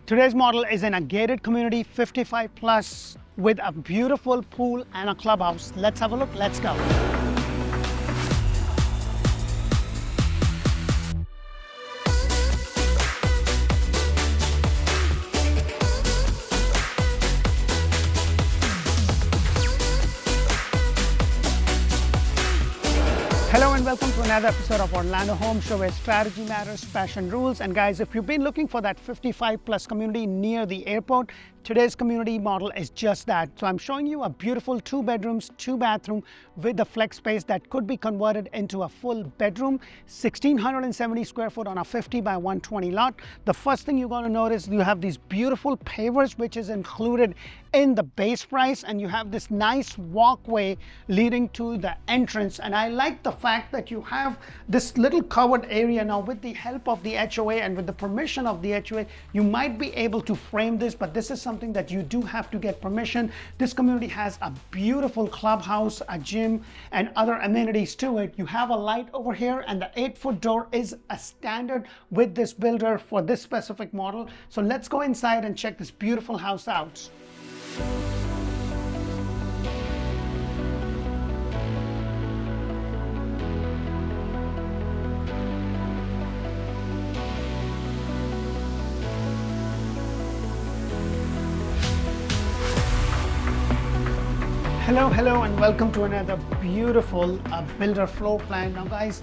Today's model is in a gated community, 55 plus, with a beautiful pool and a clubhouse. Let's have a look, let's go. Hello and welcome to another episode of Orlando Home Show, where strategy matters, passion rules. And guys, if you've been looking for that 55 plus community near the airport, today's community model is just that. So I'm showing you a beautiful 2 bedrooms, 2 bathroom with a flex space that could be converted into a full bedroom, 1,670 square foot on a 50 by 120 lot. The first thing you're going to notice, you have these beautiful pavers, which is included in the base price, and you have this nice walkway leading to the entrance. And I like the fact that you have this little covered area. Now with the help of the HOA and with the permission of the HOA, you might be able to frame this, but this is something that you do have to get permission. This community has a beautiful clubhouse, a gym, and other amenities to it. You have a light over here, and the 8-foot door is a standard with this builder for this specific model. So let's go inside and check this beautiful house out. Hello and welcome to another beautiful builder floor plan. Now guys,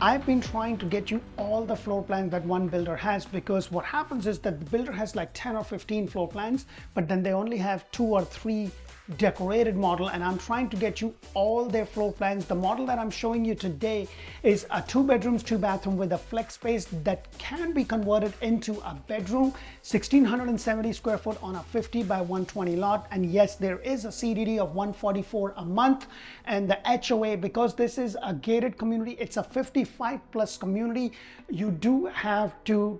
I've been trying to get you all the floor plans that one builder has, because what happens is that the builder has like 10 or 15 floor plans, but then they only have 2 or 3 decorated model, and I'm trying to get you all their floor plans. The model that I'm showing you today is a 2 bedrooms, 2 bathroom with a flex space that can be converted into a bedroom, 1,670 square foot on a 50 by 120 lot. And yes, there is a CDD of 144 a month, and the HOA, because this is a gated community, it's a 55 plus community, you do have to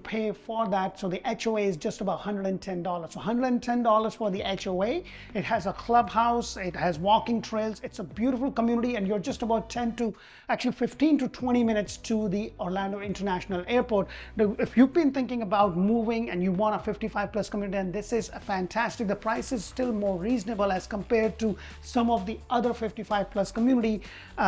pay for that. So the HOA is just about $110. So $110 for the HOA. It has a clubhouse, it has walking trails. It's a beautiful community, and you're just about 15 to 20 minutes to the Orlando International Airport. Now, if you've been thinking about moving and you want a 55 plus community, then this is fantastic. The price is still more reasonable as compared to some of the other 55 plus community.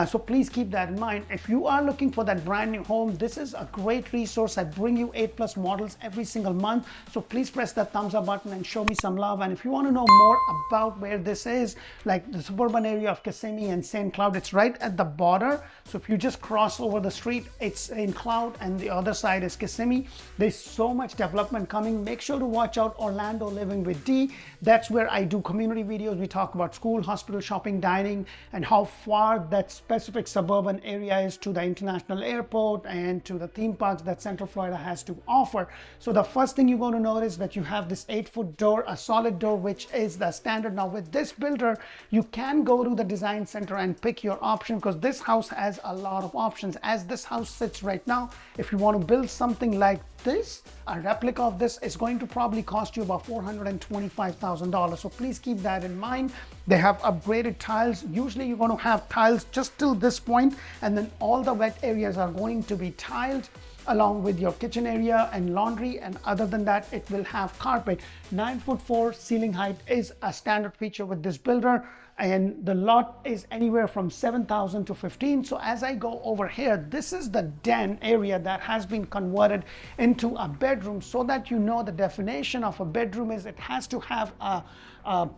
So please keep that in mind. If you are looking for that brand new home, this is a great resource. I bring you 8 plus models every single month. So please press that thumbs up button and show me some love. And if you want to know more about where this is, like the suburban area of Kissimmee and St. Cloud, it's right at the border. So if you just cross over the street, it's St. Cloud and the other side is Kissimmee. There's so much development coming. Make sure to watch out Orlando Living with D. That's where I do community videos. We talk about school, hospital, shopping, dining, and how far that specific suburban area is to the international airport and to the theme parks that Central Florida has to offer. So the first thing you're going to notice that you have this 8-foot door, a solid door, which is the standard. Now with this builder, you can go to the design center and pick your option, because this house has a lot of options. As this house sits right now, if you want to build something like this, a replica of this is going to probably cost you about $425,000. So please keep that in mind. They have upgraded tiles. Usually you're going to have tiles just till this point, and then all the wet areas are going to be tiled along with your kitchen area and laundry, and other than that it will have carpet. 9'4" ceiling height is a standard feature with this builder, and the lot is anywhere from 7,000 to 15. So as I go over here, this is the den area that has been converted into a bedroom, so that you know the definition of a bedroom is it has to have a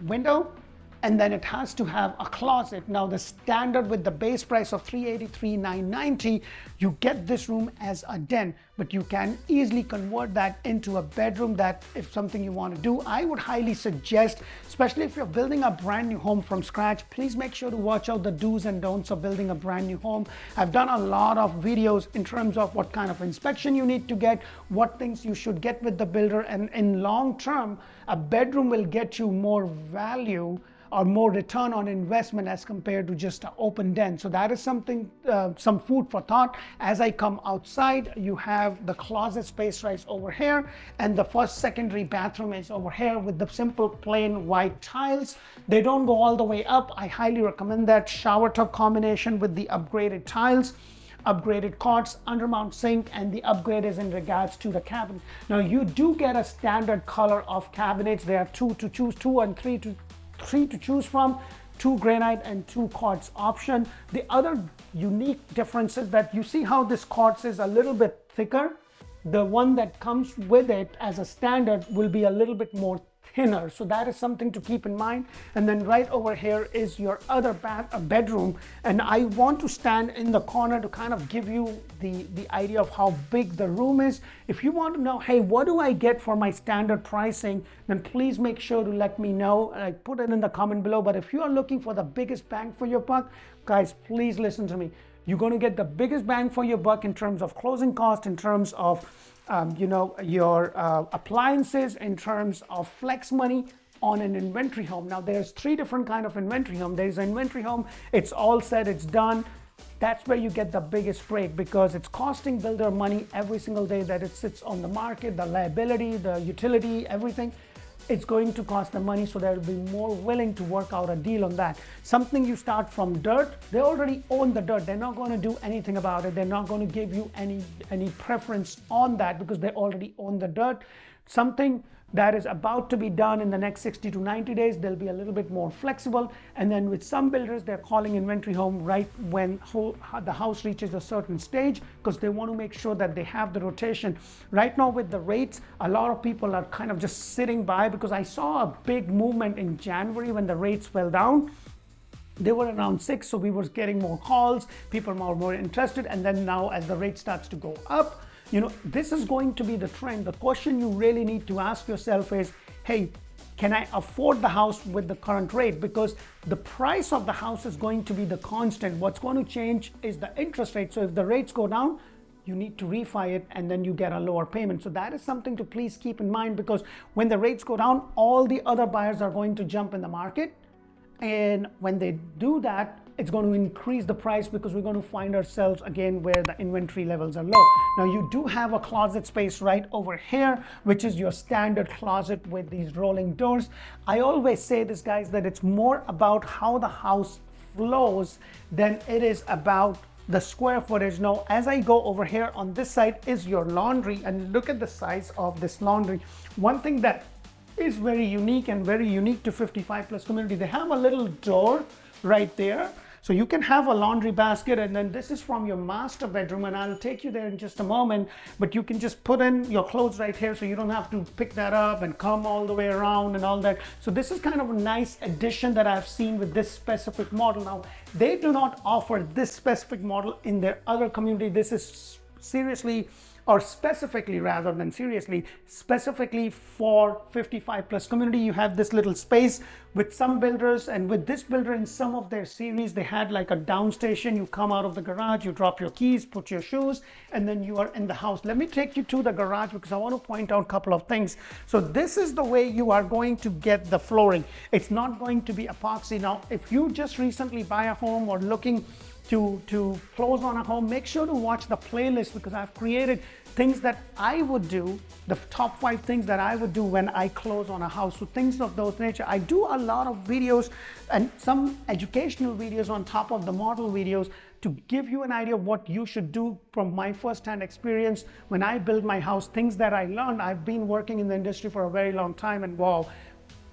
window, and then it has to have a closet. Now the standard with the base price of $383,990, you get this room as a den, but you can easily convert that into a bedroom. That if something you want to do, I would highly suggest, especially if you're building a brand new home from scratch, please make sure to watch out the do's and don'ts of building a brand new home. I've done a lot of videos in terms of what kind of inspection you need to get, what things you should get with the builder, and in long term, a bedroom will get you more value or more return on investment as compared to just an open den. So that is something, some food for thought. As I come outside, you have the closet space right over here, and the first secondary bathroom is over here with the simple plain white tiles. They don't go all the way up. I highly recommend that shower tub combination with the upgraded tiles. upgraded cots, undermount sink, and the upgrade is in regards to the cabinet. Now you do get a standard color of cabinets. There are two and three to choose from, 2 granite and 2 quartz option. The other unique difference is that you see how this quartz is a little bit thicker. The one that comes with it as a standard will be a little bit more thinner, so that is something to keep in mind. And then right over here is your other bedroom, and I want to stand in the corner to kind of give you the idea of how big the room is. If you want to know, hey, what do I get for my standard pricing, then please make sure to let me know. I put it in the comment below. But if you are looking for the biggest bang for your buck, guys, please listen to me. You're going to get the biggest bang for your buck in terms of closing cost, in terms of your appliances, in terms of flex money on an inventory home. Now there's 3 different kind of inventory home. There's an inventory home, it's all set, it's done. That's where you get the biggest break, because it's costing builder money every single day that it sits on the market, the liability, the utility, everything. It's going to cost them money, so they'll be more willing to work out a deal on that. Something you start from dirt, they already own the dirt. They're not going to do anything about it. They're not going to give you any preference on that, because they already own the dirt. Something that is about to be done in the next 60 to 90 days, they'll be a little bit more flexible. And then with some builders, they're calling inventory home right when the house reaches a certain stage, because they want to make sure that they have the rotation. Right now with the rates, a lot of people are kind of just sitting by, because I saw a big movement in January when the rates fell down. They were around 6, so we were getting more calls, people were more interested. And then now as the rate starts to go up, this is going to be the trend. The question you really need to ask yourself is, hey, can I afford the house with the current rate? Because the price of the house is going to be the constant. What's going to change is the interest rate. So if the rates go down, you need to refi it, and then you get a lower payment. So that is something to please keep in mind, because when the rates go down, all the other buyers are going to jump in the market. And when they do that, it's going to increase the price, because we're going to find ourselves again where the inventory levels are low. Now you do have a closet space right over here, which is your standard closet with these rolling doors. I always say this, guys, that it's more about how the house flows than it is about the square footage. Now as I go over here, on this side is your laundry, and look at the size of this laundry. One thing that is very unique to 55 plus community, they have a little door right there. So you can have a laundry basket, and then this is from your master bedroom, and I'll take you there in just a moment. But you can just put in your clothes right here, so you don't have to pick that up and come all the way around and all that. So this is kind of a nice addition that I've seen with this specific model. Now they do not offer this specific model in their other community. This is seriously, or specifically rather than seriously, specifically for 55 plus community. You have this little space with some builders, and with this builder in some of their series, they had like a down station. You come out of the garage, you drop your keys, put your shoes, and then you are in the house. Let me take you to the garage, because I want to point out a couple of things. So this is the way you are going to get the flooring. It's not going to be epoxy. Now if you just recently buy a home or looking to close on a home, make sure to watch the playlist, because I've created things that I would do, the top 5 things that I would do when I close on a house. So things of those nature. I do a lot of videos and some educational videos on top of the model videos to give you an idea of what you should do from my first-hand experience when I build my house, things that I learned. I've been working in the industry for a very long time, and wow,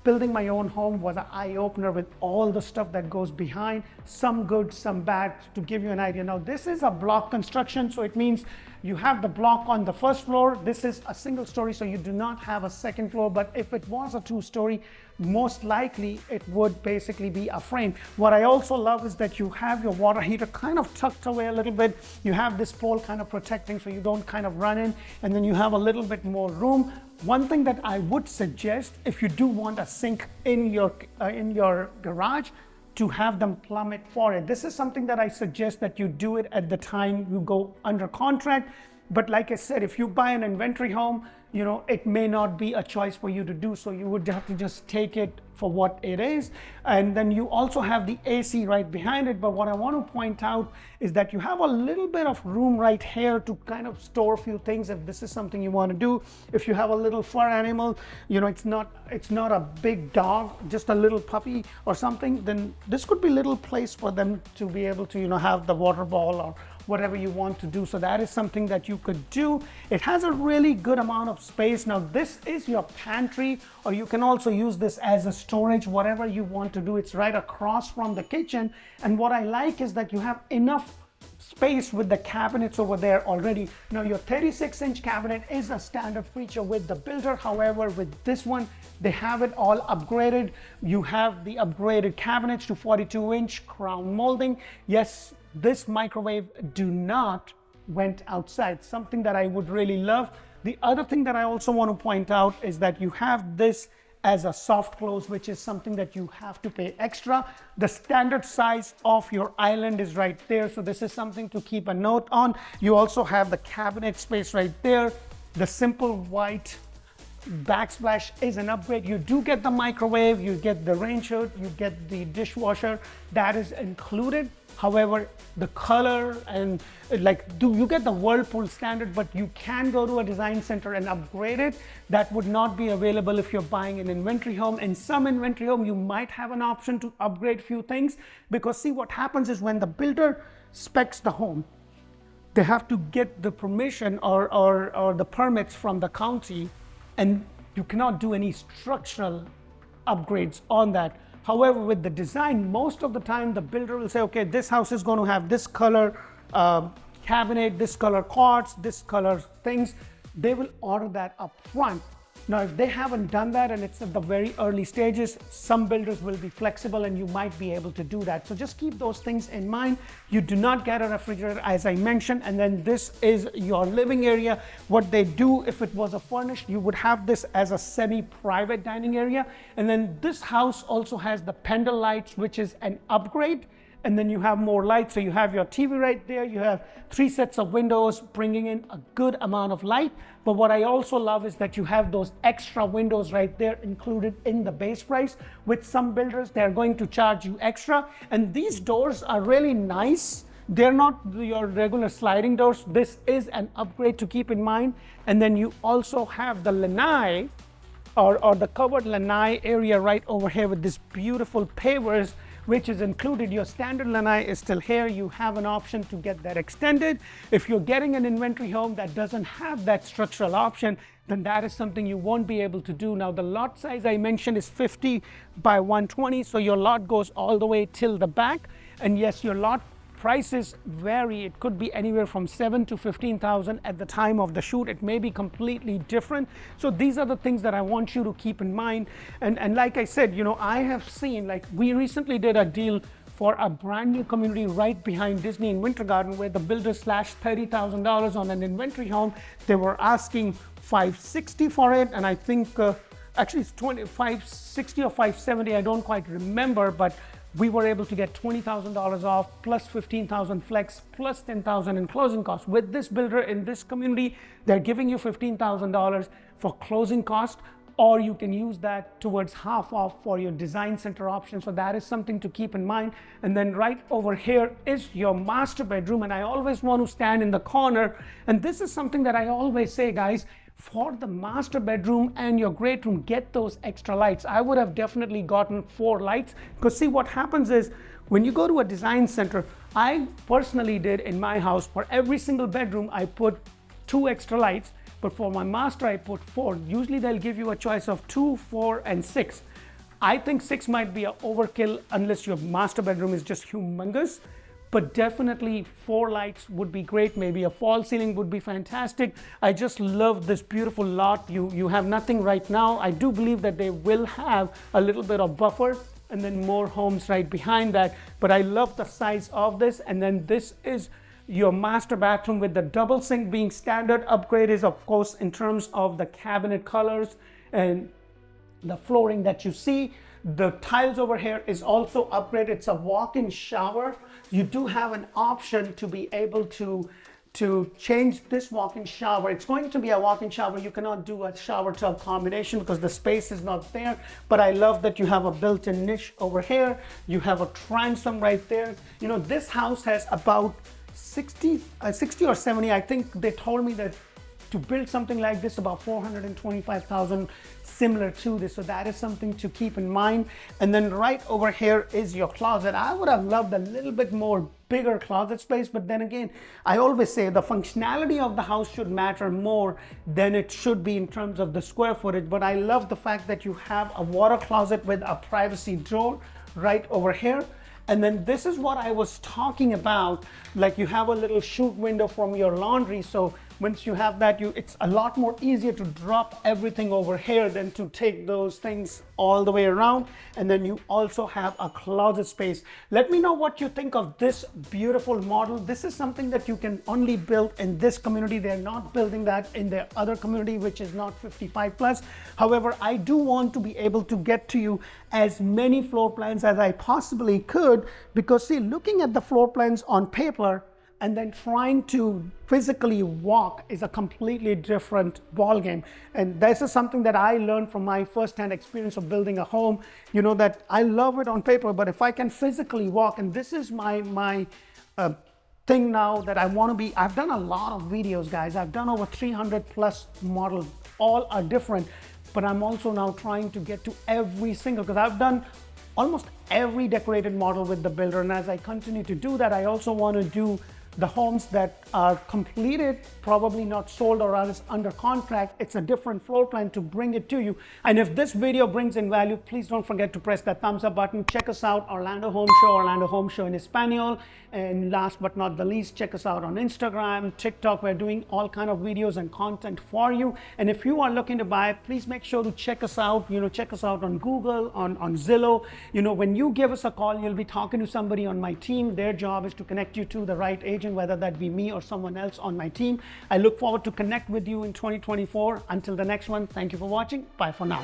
building my own home was an eye-opener with all the stuff that goes behind, some good, some bad, to give you an idea. Now this is a block construction, so it means you have the block on the first floor. This is a single story, so you do not have a second floor. But if it was a 2-story, most likely it would basically be a frame. What I also love is that you have your water heater kind of tucked away a little bit. You have this pole kind of protecting, so you don't kind of run in, and then you have a little bit more room. One thing that I would suggest, if you do want a sink in your garage, to have them plumb it for it. This is something that I suggest that you do it at the time you go under contract. But like I said, if you buy an inventory home, it may not be a choice for you to do so. You would have to just take it for what it is. And then you also have the AC right behind it. But what I want to point out is that you have a little bit of room right here to kind of store a few things if this is something you want to do. If you have a little fur animal, it's not a big dog, just a little puppy or something, then this could be a little place for them to be able to, have the water ball whatever you want to do. So that is something that you could do. It has a really good amount of space. Now this is your pantry, or you can also use this as a storage, whatever you want to do. It's right across from the kitchen. And what I like is that you have enough space with the cabinets over there already. Now your 36-inch cabinet is a standard feature with the builder. However, with this one, they have it all upgraded. You have the upgraded cabinets to 42-inch crown molding. Yes, this microwave do not went outside, something that I would really love. The other thing that I also want to point out is that you have this as a soft close, which is something that you have to pay extra. The standard size of your island is right there, so this is something to keep a note on. You also have the cabinet space right there. The simple white backsplash is an upgrade. You do get the microwave, you get the range hood, you get the dishwasher, that is included. However, the color and you get the Whirlpool standard, but you can go to a design center and upgrade it. That would not be available if you're buying an inventory home. In some inventory home, you might have an option to upgrade few things, because see, what happens is when the builder specs the home, they have to get the permission or the permits from the county, and you cannot do any structural upgrades on that. However, with the design, most of the time the builder will say, okay, this house is going to have this color cabinet, this color quartz, this color things. They will order that up front. Now, if they haven't done that and it's at the very early stages, some builders will be flexible and you might be able to do that. So just keep those things in mind. You do not get a refrigerator, as I mentioned, and then this is your living area. What they do, if it was a furnished, you would have this as a semi-private dining area. And then this house also has the pendle lights, which is an upgrade. And then you have more light. So you have your TV right there. You have 3 sets of windows bringing in a good amount of light. But what I also love is that you have those extra windows right there included in the base price. With some builders, they're going to charge you extra. And these doors are really nice. They're not your regular sliding doors. This is an upgrade to keep in mind. And then you also have the lanai or the covered lanai area right over here with this beautiful pavers, which is included. Your standard lanai is still here. You have an option to get that extended. If you're getting an inventory home that doesn't have that structural option, then that is something you won't be able to do. Now, the lot size I mentioned is 50 by 120, so your lot goes all the way till the back. And yes, your lot prices vary. It could be anywhere from $7,000 to $15,000 at the time of the shoot. It may be completely different. So these are the things that I want you to keep in mind. And like I said, you know, I have seen, like, we recently did a deal for a brand new community right behind Disney in Winter Garden, where the builder slashed $30,000 on an inventory home. They were asking $560 for it, and I think actually it's $560 or $570. I don't quite remember, but we were able to get $20,000 off, plus $15,000 flex, plus $10,000 in closing costs. With this builder in this community, they're giving you $15,000 for closing cost, or you can use that towards half off for your design center option. So that is something to keep in mind. And then right over here is your master bedroom. And I always want to stand in the corner. And this is something that I always say, guys, for the master bedroom and your great room, get those extra lights. I would have definitely gotten 4 lights, because see, what happens is when you go to a design center, I personally did in my house, for every single bedroom, I put 2 extra lights, but for my master, I put 4. Usually they'll give you a choice of 2, 4, and 6. I think 6 might be an overkill unless your master bedroom is just humongous. But definitely 4 lights would be great. Maybe a fall ceiling would be fantastic. I just love this beautiful lot. You have nothing right now. I do believe that they will have a little bit of buffer and then more homes right behind that. But I love the size of this. And then this is your master bathroom with the double sink being standard. Upgrade is, of course, in terms of the cabinet colors and the flooring that you see. The tiles over here is also upgraded. It's a walk-in shower. You do have an option to be able to change this walk-in shower. It's going to be a walk-in shower. You cannot do a shower tub combination because the space is not there. But I love that you have a built-in niche over here. You have a transom right there. You know, this house has about 60 or 70. I think they told me that to build something like this, about 425,000 similar to this. So that is something to keep in mind. And then right over here is your closet. I would have loved a little bit more bigger closet space, but then again, I always say the functionality of the house should matter more than it should be in terms of the square footage. But I love the fact that you have a water closet with a privacy door right over here. And then this is what I was talking about, like you have a little chute window from your laundry. So once you have that, it's a lot more easier to drop everything over here than to take those things all the way around. And then you also have a closet space. Let me know what you think of this beautiful model. This is something that you can only build in this community. They're not building that in their other community, which is not 55 plus. However, I do want to be able to get to you as many floor plans as I possibly could, because see, looking at the floor plans on paper and then trying to physically walk is a completely different ballgame. And this is something that I learned from my first-hand experience of building a home. You know, that I love it on paper, but if I can physically walk, and this is my thing now that I want to be, I've done a lot of videos, guys. I've done over 300 plus models. All are different, but I'm also now trying to get to every single, because I've done almost every decorated model with the builder. And as I continue to do that, I also want to do the homes that are completed, probably not sold or are under contract. It's a different floor plan to bring it to you. And if this video brings in value, please don't forget to press that thumbs up button. Check us out, Orlando Home Show, Orlando Home Show in Espanol. And last but not the least, check us out on Instagram, TikTok. We're doing all kind of videos and content for you. And if you are looking to buy, please make sure to check us out. You know, check us out on Google, on Zillow. You know, when you give us a call, you'll be talking to somebody on my team. Their job is to connect you to the right agent, whether that be me or someone else on my team. I look forward to connect with you in 2024. Until the next one, thank you for watching. Bye for now.